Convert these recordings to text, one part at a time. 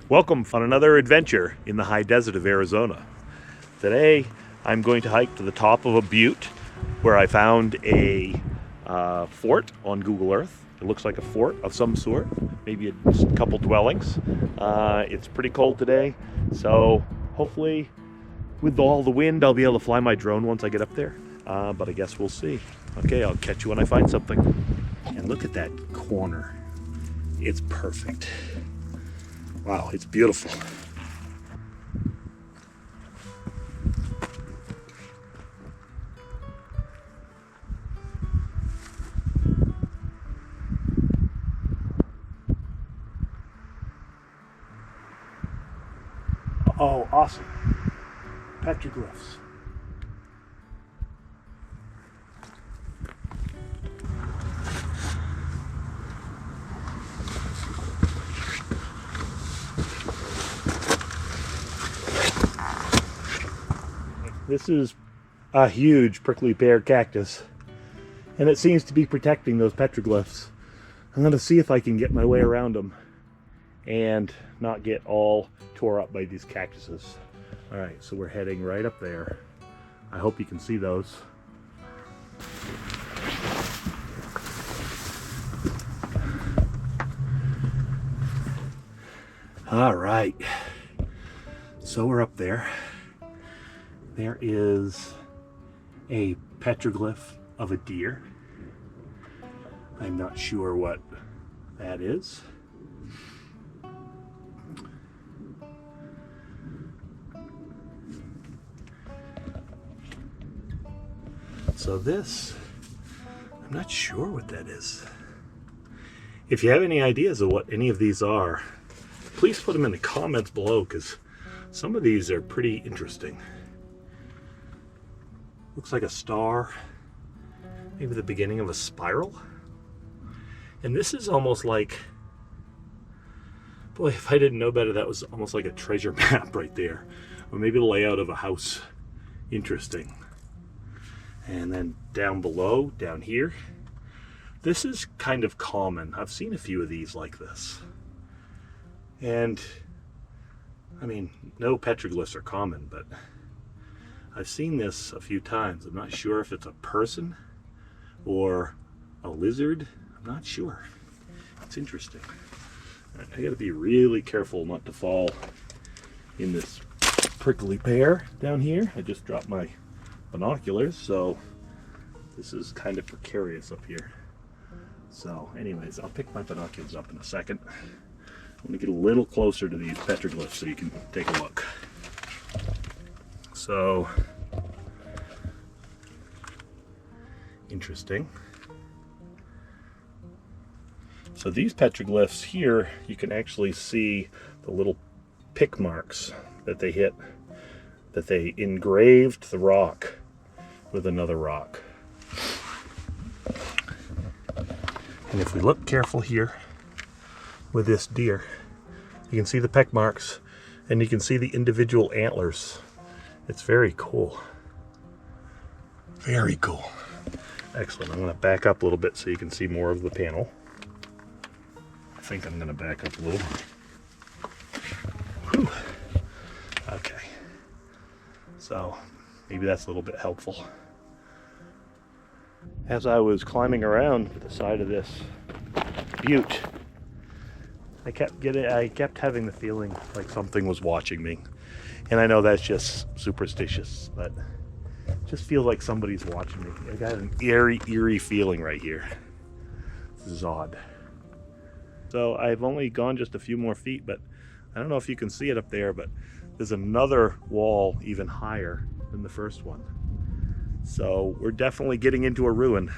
Welcome on another adventure in the high desert of Arizona. Today I'm going to hike to the top of a butte where I found a fort on Google Earth. It looks like a fort of some sort, maybe a couple dwellings. It's pretty cold today, so hopefully with all the wind I'll be able to fly my drone once I get up there, but I guess we'll see. Okay, I'll catch you when I find something. And look at that corner. It's perfect. Wow, it's beautiful. Oh, awesome. Petroglyphs. This is a huge prickly pear cactus, and it seems to be protecting those petroglyphs. I'm going to see if I can get my way around them and not get all tore up by these cactuses. All right, so we're heading right up there. I hope you can see those. All right, so we're up there. There is a petroglyph of a deer. I'm not sure what that is. So this, I'm not sure what that is. If you have any ideas of what any of these are, please put them in the comments below, because some of these are pretty interesting. Looks like a star, maybe the beginning of a spiral. And this is almost like, boy, if I didn't know better, that was almost like a treasure map right there. Or maybe the layout of a house. Interesting. And then down below, down here, this is kind of common. I've seen a few of these like this. And, I mean, no petroglyphs are common, but I've seen this a few times. I'm not sure if it's a person or a lizard. I'm not sure. It's interesting. I gotta be really careful not to fall in this prickly pear down here. I just dropped my binoculars, so this is kind of precarious up here. So anyways, I'll pick my binoculars up in a second. I'm gonna get a little closer to these petroglyphs so you can take a look. So, interesting. So these petroglyphs here, you can actually see the little pick marks that they hit, that they engraved the rock with another rock. And if we look careful here with this deer, you can see the peck marks and you can see the individual antlers. It's very cool. Very cool. Excellent. I'm going to back up a little bit so you can see more of the panel. I think I'm going to back up a little. Whew. Okay. So maybe that's a little bit helpful. As I was climbing around the side of this butte, I kept having the feeling like something was watching me. And I know that's just superstitious, but it just feels like somebody's watching me. I got an eerie feeling right here. This is odd. So I've only gone just a few more feet, but I don't know if you can see it up there, but there's another wall even higher than the first one. So we're definitely getting into a ruin.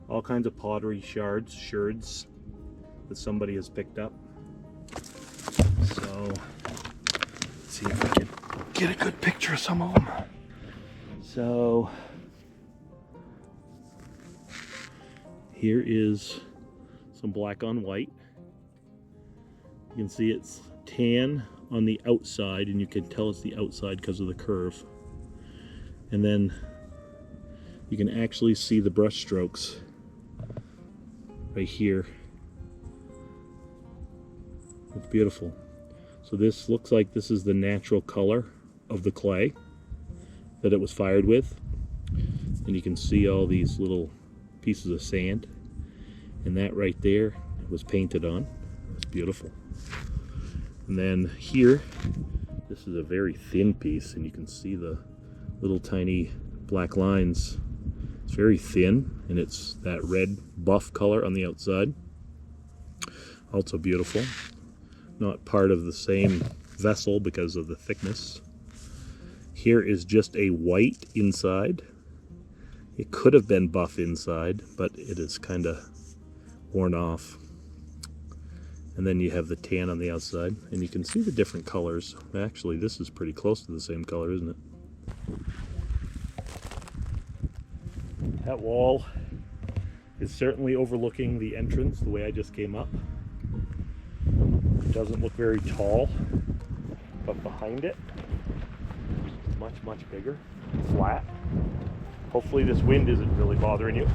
All kinds of pottery sherds that somebody has picked up. So let's see if I can get a good picture of some of them. So here is some black on white You can see it's tan on the outside, and you can tell it's the outside because of the curve. And then you can actually see the brush strokes right here. It's beautiful. So this looks like this is the natural color of the clay that it was fired with. And you can see all these little pieces of sand. And that right there was painted on. It's beautiful. And then here, this is a very thin piece, and you can see the little tiny black lines. It's very thin, and it's that red buff color on the outside. Also beautiful. Not part of the same vessel because of the thickness. Here is just a white inside. It could have been buff inside, but it is kind of worn off. And then you have the tan on the outside, and you can see the different colors. Actually, this is pretty close to the same color, isn't it? That wall is certainly overlooking the entrance the way I just came up. It doesn't look very tall, but behind it, it's much, much bigger, flat. Hopefully this wind isn't really bothering you.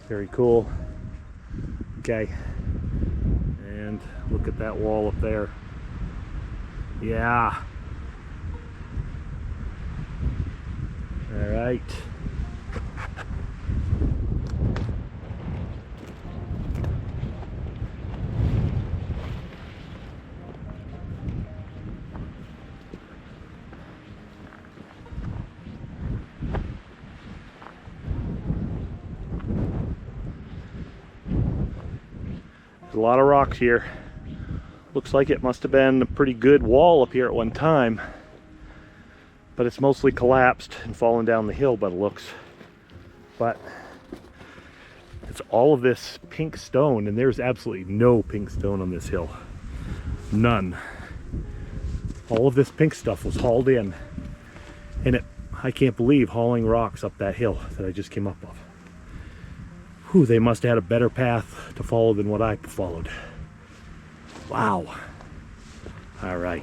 Very cool. Okay, and look at that wall up there. Yeah. All right. There's a lot of rocks here. Looks like it must have been a pretty good wall up here at one time, but it's mostly collapsed and fallen down the hill by the looks. But it's all of this pink stone, and there's absolutely no pink stone on this hill. None. All of this pink stuff was hauled in, and I can't believe hauling rocks up that hill that I just came up of. Whew, they must have had a better path to follow than what I followed. Wow. All right.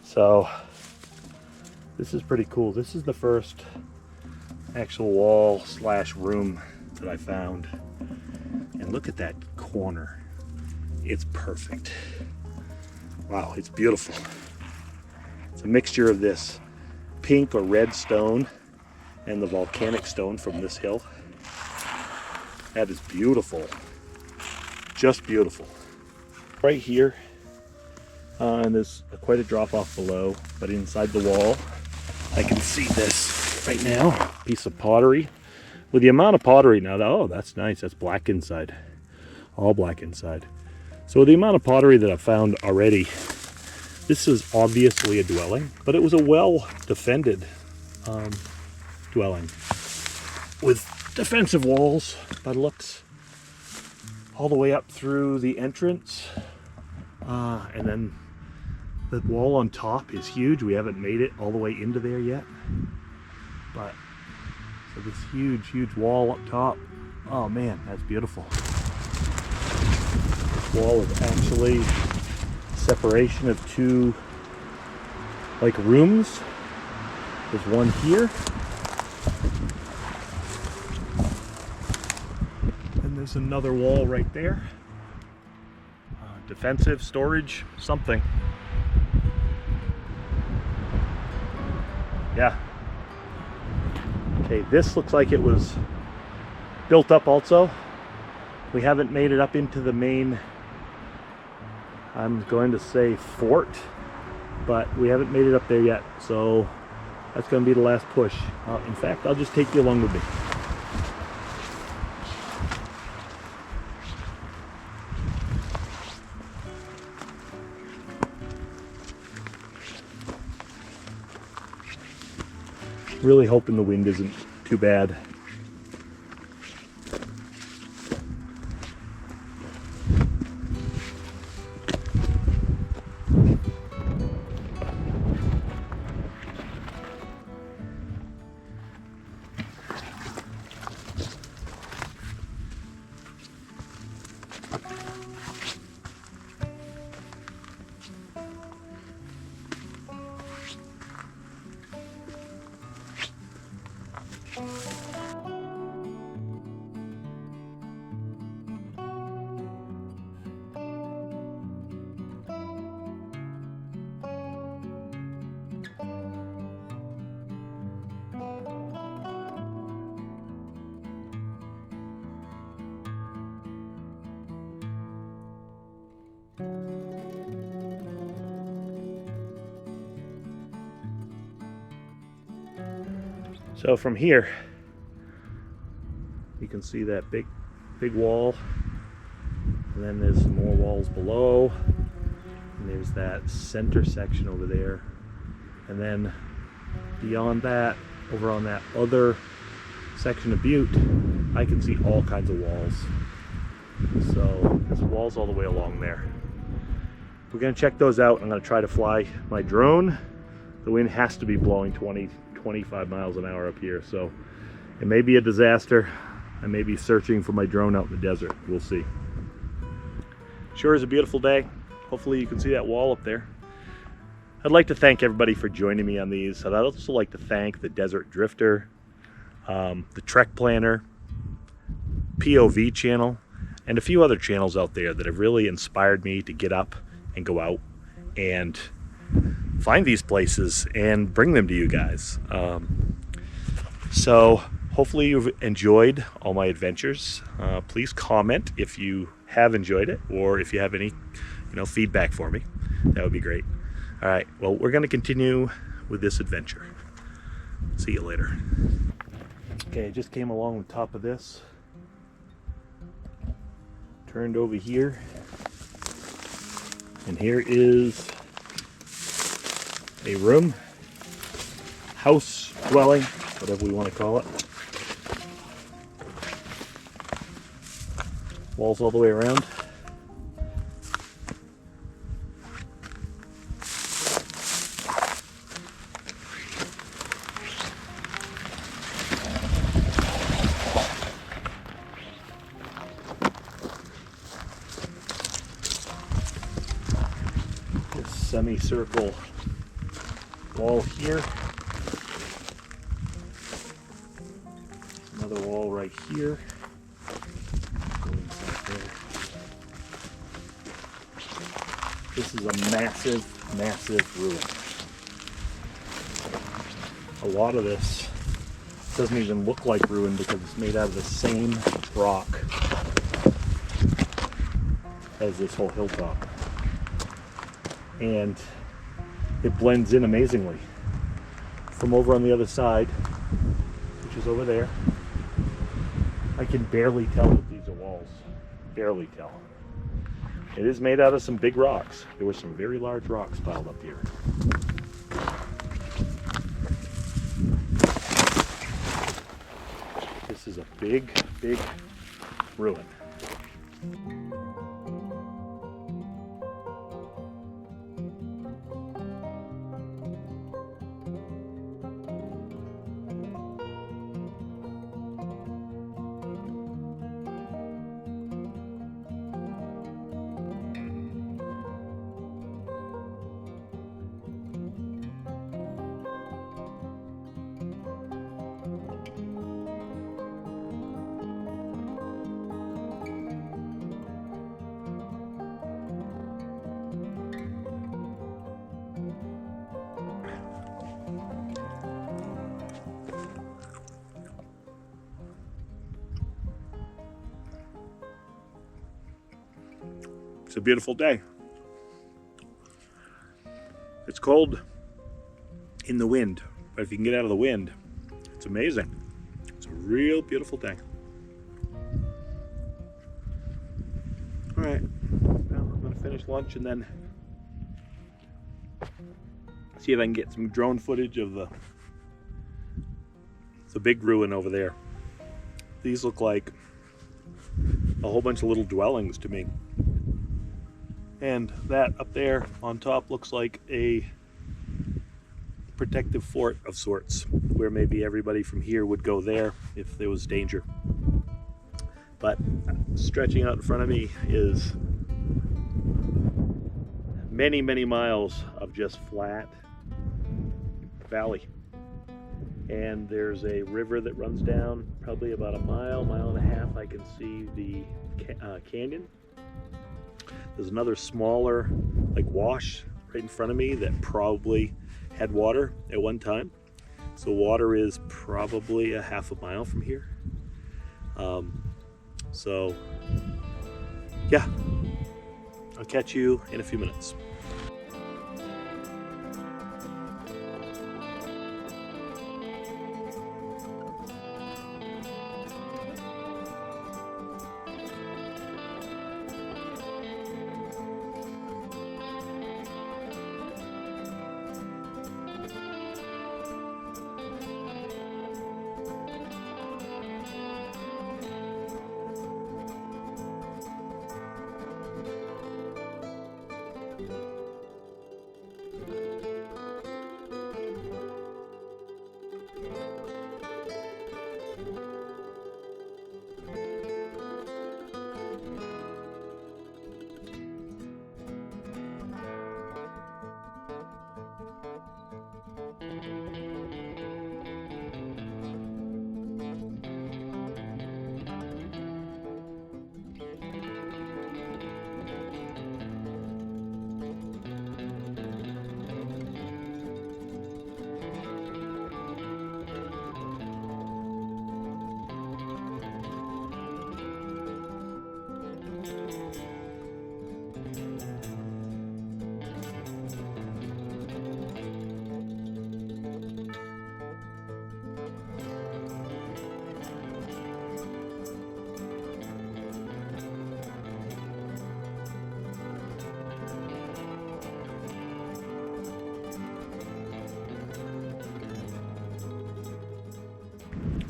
So this is pretty cool. This is the first actual wall slash room that I found. And look at that corner. It's perfect. Wow, it's beautiful. It's a mixture of this pink or red stone and the volcanic stone from this hill. That is beautiful. Just beautiful. Right here, and there's quite a drop off below, but inside the wall I can see this right now, piece of pottery. With the amount of pottery now, oh, that's nice. That's black inside, all black inside. So with the amount of pottery that I've found already, this is obviously a dwelling, but it was a well defended dwelling with defensive walls by the looks, all the way up through the entrance, and then the wall on top is huge. We haven't made it all the way into there yet, but so this huge wall up top. Oh man, that's beautiful. This wall is actually separation of two like rooms. There's one here, and there's another wall right there. Defensive, storage, something. Yeah. Okay, this looks like it was built up also. We haven't made it up into the main, I'm going to say fort, but we haven't made it up there yet. So That's going to be the last push. In fact, I'll just take you along with me. Really hoping the wind isn't too bad. So from here, you can see that big wall, and then there's some more walls below, and there's that center section over there, and then beyond that, over on that other section of Butte, I can see all kinds of walls. So there's walls all the way along there. We're going to check those out. I'm going to try to fly my drone. The wind has to be blowing 25 miles an hour up here, so it may be a disaster. I may be searching for my drone out in the desert. We'll see. Sure is a beautiful day. Hopefully you can see that wall up there. I'd like to thank everybody for joining me on these. I'd also like to thank the Desert Drifter, the Trek Planner, POV channel, and a few other channels out there that have really inspired me to get up and go out and find these places and bring them to you guys. So hopefully you've enjoyed all my adventures. Please comment if you have enjoyed it, or if you have any feedback for me. That would be great. All right, well, we're going to continue with this adventure. See you later. Okay, I just came along the top of this, turned over here, and here is a room, house, dwelling, whatever we want to call it. Walls all the way around. This semicircle wall here. Another wall right here. Go inside there. This is a massive ruin. A lot of this doesn't even look like ruin because it's made out of the same rock as this whole hilltop. And it blends in amazingly. From over on the other side, which is over there, I can barely tell that these are walls. Barely tell. It is made out of some big rocks. There were some very large rocks piled up here. This is a big ruin. It's a beautiful day. It's cold in the wind, But if you can get out of the wind, it's amazing. It's a real beautiful thing. All right, well, I'm gonna finish lunch and then see if I can get some drone footage of the big ruin over there. These look like a whole bunch of little dwellings to me. And that up there on top looks like a protective fort of sorts, where maybe everybody from here would go there if there was danger. But stretching out in front of me is many, many miles of just flat valley. And there's a river that runs down probably about a mile, mile and a half. I can see the canyon. There's another smaller like wash right in front of me that probably had water at one time. So water is probably a half a mile from here. So yeah, I'll catch you in a few minutes.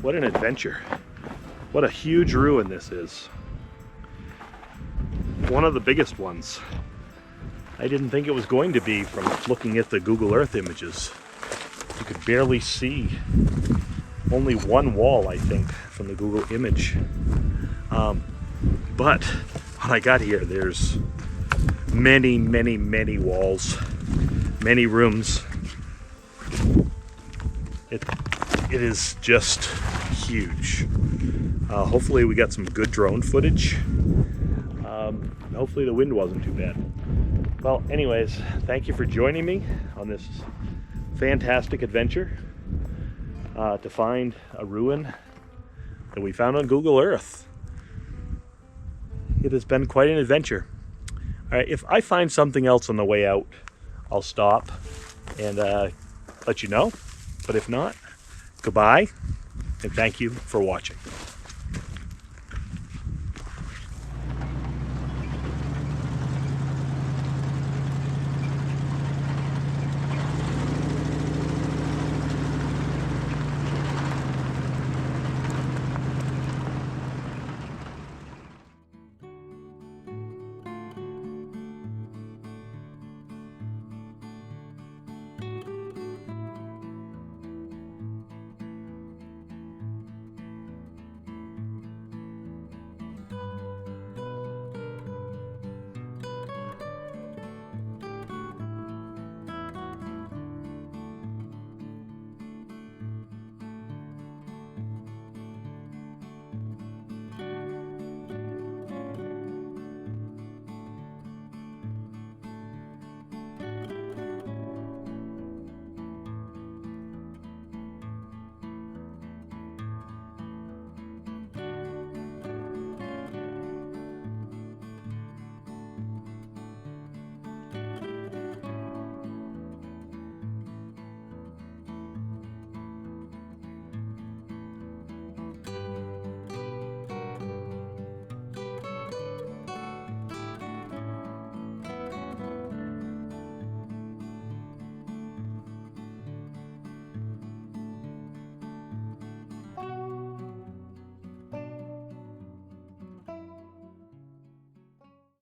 What an adventure. What a huge ruin this is. One of the biggest ones. I didn't think it was going to be from looking at the Google Earth images. You could barely see only one wall, I think, from the Google image. But when I got here, there's many, many, many walls, many rooms. It is just huge. Hopefully we got some good drone footage. Hopefully the wind wasn't too bad. Well, anyways, thank you for joining me on this fantastic adventure to find a ruin that we found on Google Earth. It has been quite an adventure. All right, if I find something else on the way out, I'll stop and let you know. But if not, goodbye, and thank you for watching.